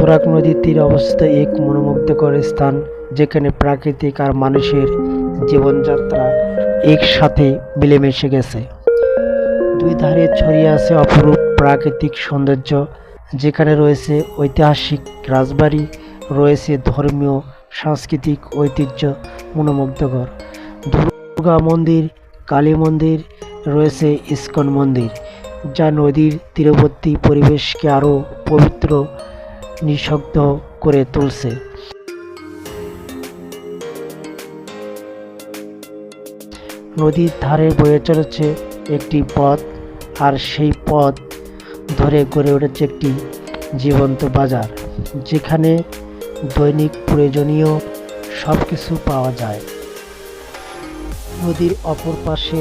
তুরাগ নদীর তীরে অবস্থিত এক মনোমুগ্ধকর স্থান, যেখানে প্রাকৃতিক আর মানুষের জীবনযাত্রা একসাথে মিলেমিশে গেছে। দুই ধারে ছড়িয়ে আছে অপরূপ প্রাকৃতিক সৌন্দর্য, যেখানে রয়েছে ঐতিহাসিক রাজবাড়ি, রয়েছে ধর্মীয় সাংস্কৃতিক ঐতিহ্য মনোমুগ্ধকর দুর্গা মন্দির, কালী মন্দির, রয়েছে ইস্কন মন্দির, যা নদীর তীরবর্তী পরিবেশকে আরও পবিত্র নিঃশব্দ করে তুলছে। নদীর ধারে বয়ে চলেছে একটি পথ, আর সেই পথ ধরে গড়ে উঠেছে একটি জীবন্ত বাজার, যেখানে দৈনিক প্রয়োজনীয় সব কিছু পাওয়া যায়। নদীর অপর পাশে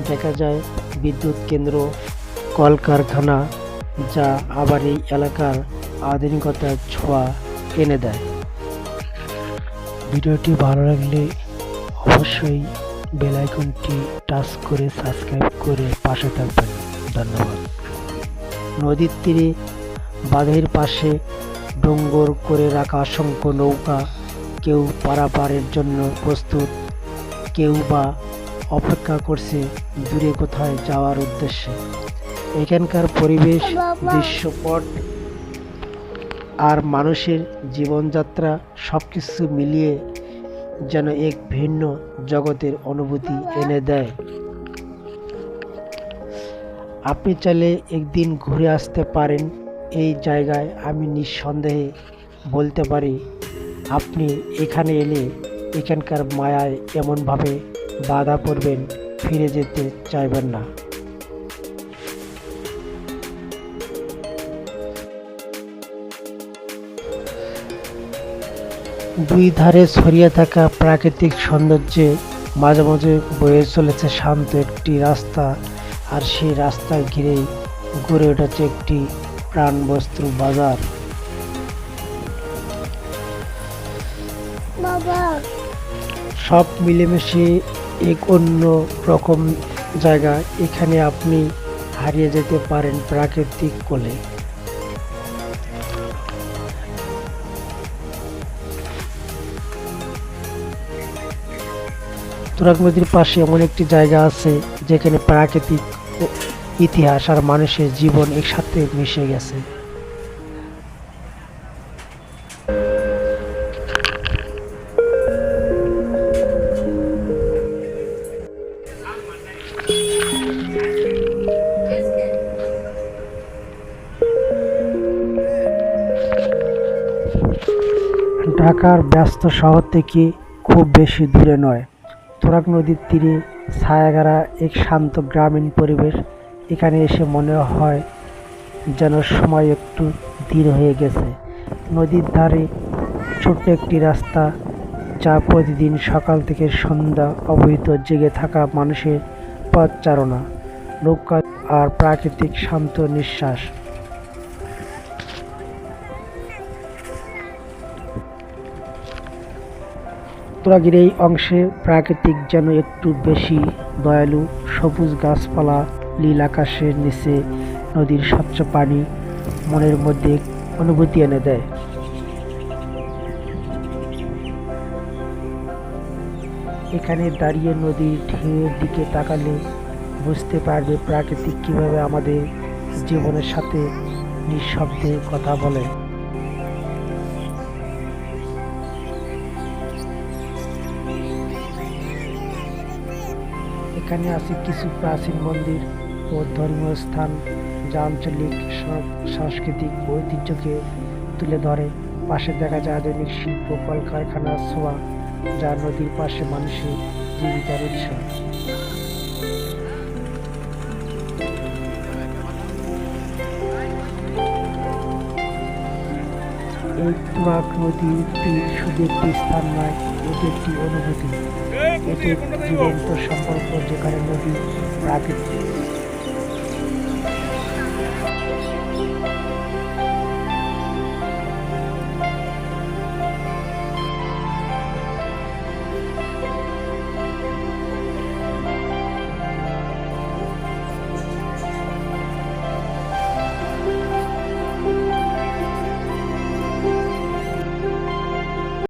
দেখা যায় বিদ্যুৎ কেন্দ্র, কলকারখানা, যা আবার এই এলাকার আধুনিকতার ছোঁয়া এনে দেয়। ভিডিওটি ভালো লাগলে অবশ্যই বেল আইকনটি টাচ করে সাবস্ক্রাইব করে পাশে থাকবেন। ধন্যবাদ। নদীর তীরে বাঁধের পাশে ডোঙ্গর করে রাখা অসংখ্য নৌকা, কেউ পারাপারের জন্য প্রস্তুত, কেউ বা অপেক্ষা করছে দূরে কোথায় যাওয়ার উদ্দেশ্যে। এখানকার পরিবেশ, দৃশ্যপট আর মানুষের জীবনযাত্রা সবকিছু মিলিয়ে যেন এক ভিন্ন জগতের অনুভূতি এনে দেয়। আপনি চাইলে একদিন ঘুরে আসতে পারেন এই জায়গায়। আমি নিঃসন্দেহে বলতে পারি, আপনি এখানে এলে এখানকার মায়ায় এমনভাবে বাধা পড়বেন, ফিরে যেতে চাইবেন না। দুই ধারে ছড়িয়ে থাকা প্রাকৃতিক সৌন্দর্যে মাঝে মাঝে বয়ে চলেছে শান্ত একটি রাস্তা, আর সেই রাস্তা ঘিরেই গড়ে উঠেছে একটি প্রাণবস্তু বাজার। সব মিলেমিশে এক অন্য রকম জায়গা। এখানে আপনি হারিয়ে যেতে পারেন প্রাকৃতিক কোলে। তুরাগ নদীর পাশে এমন একটি জায়গা আছে, যেখানে প্রাকৃতিক ইতিহাস আর মানুষের জীবন একসাথে মিশে গেছে। ঢাকার ব্যস্ত শহর থেকে খুব বেশি দূরে নয়, তুরাগ নদীর তীরে ছায়াগাড়া এক শান্ত গ্রামীণ পরিবেশ। এখানে এসে মনে হয় যেন সময় একটু ধীর হয়ে গেছে। নদীর ধারে ছোট্ট একটি রাস্তা, যা প্রতিদিন সকাল থেকে সন্ধ্যা অবহিত জেগে থাকা মানুষের পথচারণা, নৌকা আর প্রাকৃতিক শান্ত নিঃশ্বাস। তুরাগের এই অংশে প্রাকৃতিক যেন একটু বেশি দয়ালু। সবুজ গাছপালা, নীল আকাশের নিচে নদীর স্বচ্ছ পানি মনের মধ্যে অনুভূতি এনে দেয়। এখানে দাঁড়িয়ে নদীর ঢেউয়ের দিকে তাকালে বুঝতে পারবে প্রাকৃতিক কিভাবে আমাদের জীবনের সাথে নিঃশব্দে কথা বলে। এখানে আছে কিছু প্রাচীন মন্দির ও ধর্মীয় স্থান, যা আঞ্চলিক সাংস্কৃতিক ঐতিহ্যকে তুলে ধরে। পাশে দেখা যায় আধুনিক শিল্প কলকারখানার ছোঁয়া, যা নদীর পাশে মানুষের জীবিকার উৎস। এই তুরাগ নদীর তীর শুধু একটি স্থান নয়, এটি একটি অনুভূতি, এটি জীবন্ত সম্পর্ক, যেখানে নদী, প্রাকৃতিক